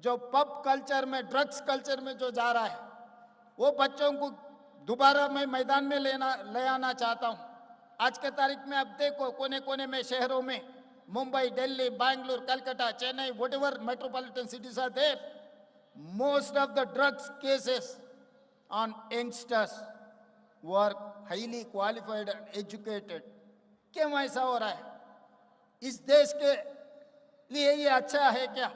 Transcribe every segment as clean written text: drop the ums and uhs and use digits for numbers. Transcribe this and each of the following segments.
जो pub culture में, drugs culture में जो जा रहा है, वो बच्चों को दोबारा मैं मैदान में ले आना चाहता हूँ। आज के तारीख में आप देखो, कोने कोने में शहरों में, Mumbai, Delhi, Bangalore, Calcutta, Chennai, whatever metropolitan cities are there, most of the drugs cases on youngsters who are highly qualified and educated. क्यों ऐसा हो रहा है? इस देश के लिए ये अच्छा है क्या?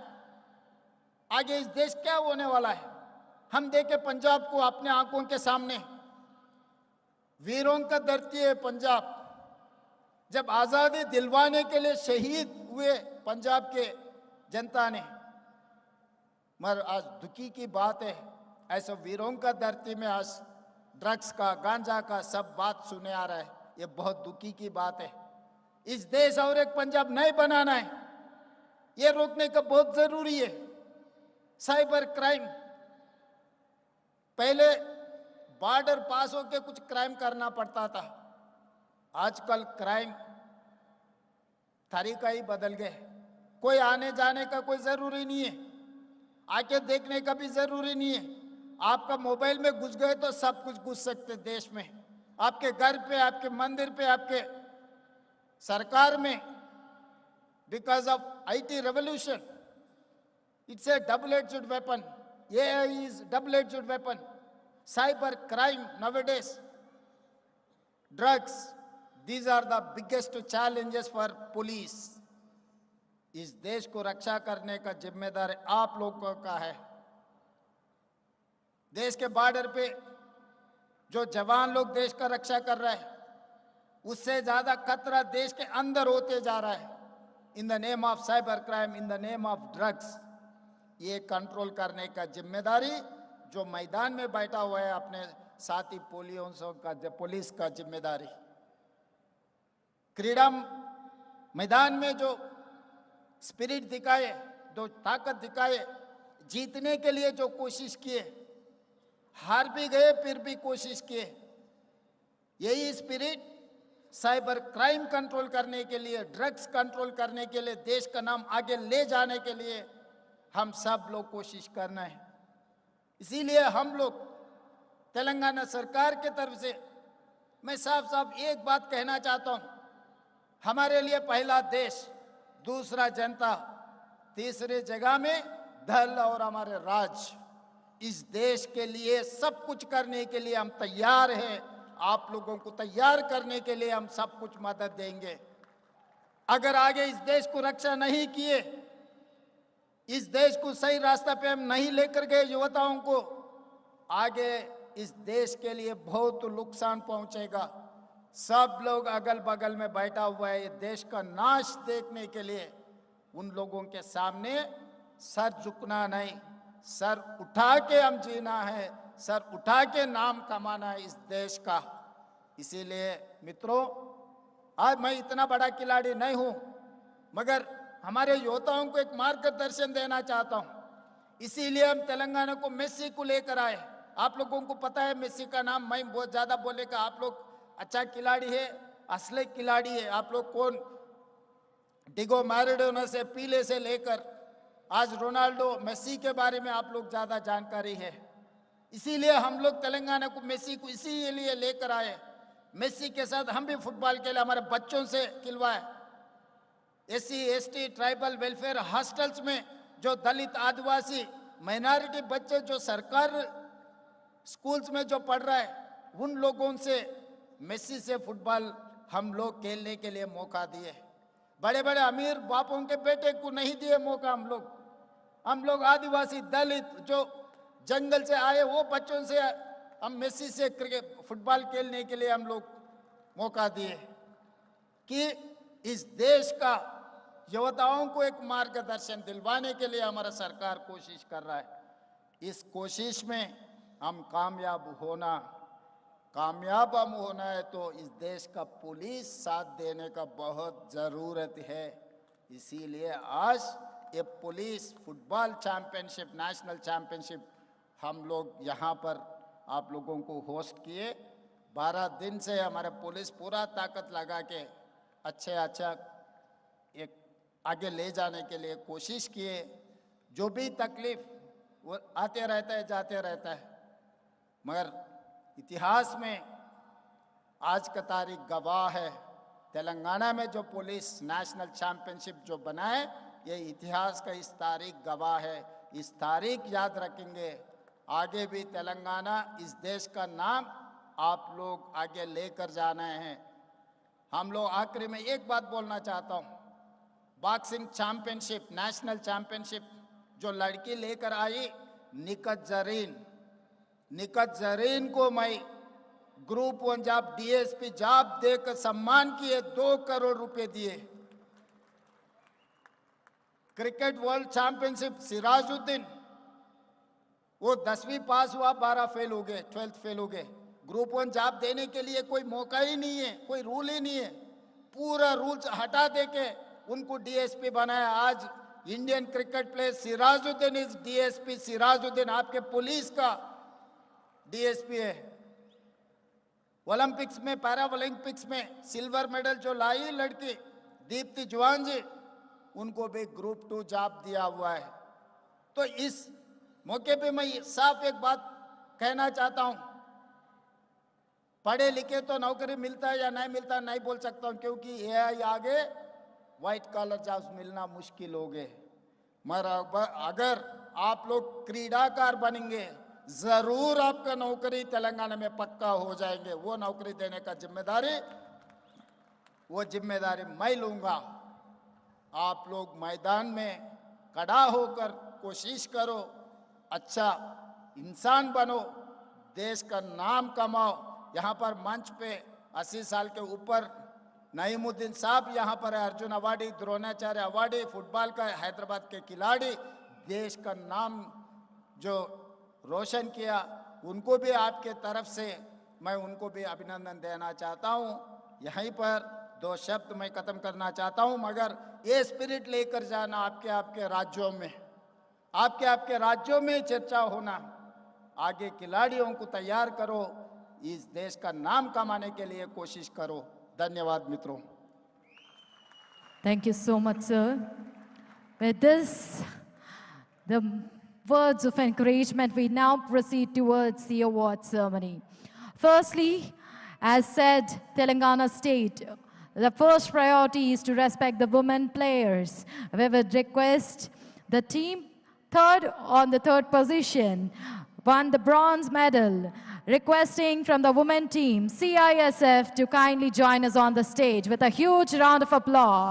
आगे इस देश क्या होने वाला है? हम देखे पंजाब को अपने आंखों के सामने, वीरों का धरती है पंजाब। जब आजादी दिलवाने के लिए शहीद हुए पंजाब के जनता ने, मगर आज दुखी की बात है, ऐसे वीरों का धरती में आज ड्रग्स का, गांजा का सब बात सुने आ रहा है। ये बहुत दुखी की बात है। इस देश और एक पंजाब नहीं बनाना है, ये रोकने का बहुत जरूरी है। साइबर क्राइम, पहले बॉर्डर पास होके कुछ क्राइम करना पड़ता था, आजकल क्राइम तरीका ही बदल गए। कोई आने जाने का कोई जरूरी नहीं है, आके देखने का भी जरूरी नहीं है। आपका मोबाइल में घुस गए तो सब कुछ घुस सकते देश में, आपके घर पे, आपके मंदिर पे, आपके सरकार में। Because of IT revolution, it's a double-edged weapon. AI is double-edged weapon. Cyber crime nowadays, drugs, these are the biggest challenges for police. इस देश को रक्षा करने का जिम्मेदार आप लोगों का है। देश के बॉर्डर पे जो जवान लोग देश का रक्षा कर रहे हैं, उससे ज्यादा खतरा देश के अंदर होते जा रहा है। In the name of cyber crime, in the name of drugs, ये कंट्रोल करने का जिम्मेदारी जो मैदान में बैठा हुआ है अपने साथी पुलिस का जिम्मेदारी। क्रीड़ा मैदान में जो स्पिरिट दिखाए, जो ताकत दिखाए, जीतने के लिए जो कोशिश किए, हार भी गए फिर भी कोशिश किए, यही स्पिरिट साइबर क्राइम कंट्रोल करने के लिए, ड्रग्स कंट्रोल करने के लिए, देश का नाम आगे ले जाने के लिए हम सब लोग कोशिश करना है। इसीलिए हम लोग तेलंगाना सरकार के तरफ से मैं साफ साफ एक बात कहना चाहता हूं, हमारे लिए पहला देश, दूसरा जनता, तीसरी जगह में दल और हमारे राज। इस देश के लिए सब कुछ करने के लिए हम तैयार हैं। आप लोगों को तैयार करने के लिए हम सब कुछ मदद देंगे। अगर आगे इस देश को रक्षा नहीं किए, इस देश को सही रास्ता पे हम नहीं लेकर गए युवताओं को, आगे इस देश के लिए बहुत नुकसान पहुंचेगा। सब लोग अगल बगल में बैठा हुआ है, ये देश का नाश देखने के लिए उन लोगों के सामने सर झुकना नहीं, सर उठा के हम जीना है, सर उठा के नाम कमाना है इस देश का। इसीलिए मित्रों, आज मैं इतना बड़ा खिलाड़ी नहीं हूं, मगर हमारे योद्धाओं को एक मार्गदर्शन देना चाहता हूं। इसीलिए हम तेलंगाना को मेस्सी को लेकर आए। आप लोगों को पता है मेस्सी का नाम, मैं बहुत ज्यादा बोलेगा, आप लोग अच्छा खिलाड़ी है, असली खिलाड़ी है। आप लोग कौन, डिगो मैराडोना से पीले से लेकर आज रोनाल्डो, मेस्सी के बारे में आप लोग ज्यादा जानकारी है। इसीलिए हम लोग तेलंगाना को, मेस्सी को इसीलिए लेकर आए। मेस्सी के साथ हम भी फुटबॉल के लिए हमारे बच्चों से खिलवाए। SC ST tribal welfare hostels में जो दलित, आदिवासी, माइनॉरिटी बच्चे जो सरकार स्कूल्स में जो पढ़ रहा है, उन लोगों से मेस्सी से फुटबॉल हम लोग खेलने के लिए मौका दिए। बड़े बड़े अमीर बापों के बेटे को नहीं दिए मौका। हम लोग आदिवासी, दलित, जो जंगल से आए वो बच्चों से हम मेस्सी से क्रिकेट, फुटबॉल खेलने के लिए हम लोग मौका दिए कि इस देश का युवताओं को एक मार्गदर्शन दिलवाने के लिए हमारा सरकार कोशिश कर रहा है। इस कोशिश में हम कामयाब होना है तो इस देश का पुलिस साथ देने का बहुत ज़रूरत है। इसीलिए आज ये police football championship, national championship हम लोग यहाँ पर आप लोगों को होस्ट किए। 12 दिन से हमारे पुलिस पूरा ताकत लगा के अच्छा एक आगे ले जाने के लिए कोशिश किए। जो भी तकलीफ वो आते रहता है जाते रहता है, मगर इतिहास में आज का तारीख गवाह है। तेलंगाना में जो पुलिस नेशनल चैंपियनशिप जो बना है, ये इतिहास का इस तारीख गवाह है। इस तारीख याद रखेंगे, आगे भी तेलंगाना इस देश का नाम आप लोग आगे लेकर जाना है। हम लोग आखिरी में एक बात बोलना चाहता हूँ, बॉक्सिंग चैंपियनशिप नेशनल चैंपियनशिप जो लड़की लेकर आई निकत जरीन को मैं ग्रुप 1 जॉब डीएसपी जॉब देकर सम्मान किए, 2 करोड़ रुपए दिए। क्रिकेट वर्ल्ड चैंपियनशिप सिराजुद्दीन, वो 10वीं पास हुआ, 12 फेल हो गए, 12th फेल हो गए। ग्रुप 1 जॉब देने के लिए कोई मौका ही नहीं है, कोई रूल ही नहीं है। पूरा रूल्स हटा दे के उनको डीएसपी बनाया। आज Indian cricket player Sirajuddin is DSP. Sirajuddin आपके पुलिस का डीएसपी है। ओलंपिक्स में, पैरा ओलंपिक्स में सिल्वर मेडल जो लाई लड़की दीप्ति जवान जी, उनको भी ग्रुप 2 जॉब दिया हुआ है। तो इस मौके पे मैं साफ एक बात कहना चाहता हूं, पढ़े लिखे तो नौकरी मिलता है या नहीं मिलता नहीं बोल सकता हूं, क्योंकि एआई आगे व्हाइट कॉलर जॉब्स मिलना मुश्किल हो गए। मगर अगर आप लोग क्रीडाकार बनेंगे, जरूर आपका नौकरी तेलंगाना में पक्का हो जाएंगे। वो नौकरी देने का जिम्मेदारी मैं लूंगा। आप लोग मैदान में खड़ा होकर कोशिश करो, अच्छा इंसान बनो, देश का नाम कमाओ। यहाँ पर मंच पे 80 साल के ऊपर नईमुद्दीन साहब यहाँ पर है, Arjun awardee, Dronacharya awardee, football का हैदराबाद के खिलाड़ी, देश का नाम जो रोशन किया, उनको भी आपके तरफ से मैं उनको भी अभिनंदन देना चाहता हूँ। यहीं पर 2 शब्द मैं खत्म करना चाहता हूँ, मगर ये स्पिरिट लेकर जाना आपके राज्यों में, आपके राज्यों में चर्चा होना। आगे खिलाड़ियों को तैयार करो, इस देश का नाम कमाने के लिए कोशिश करो। धन्यवाद मित्रों। Thank you so much, sir. With this, the words of encouragement, we now proceed towards the award ceremony. Firstly, as said, Telangana State, the first priority is to respect the women players. We would request the team on the third position, won the bronze medal, requesting from the women team, CISF, to kindly join us on the stage with a huge round of applause.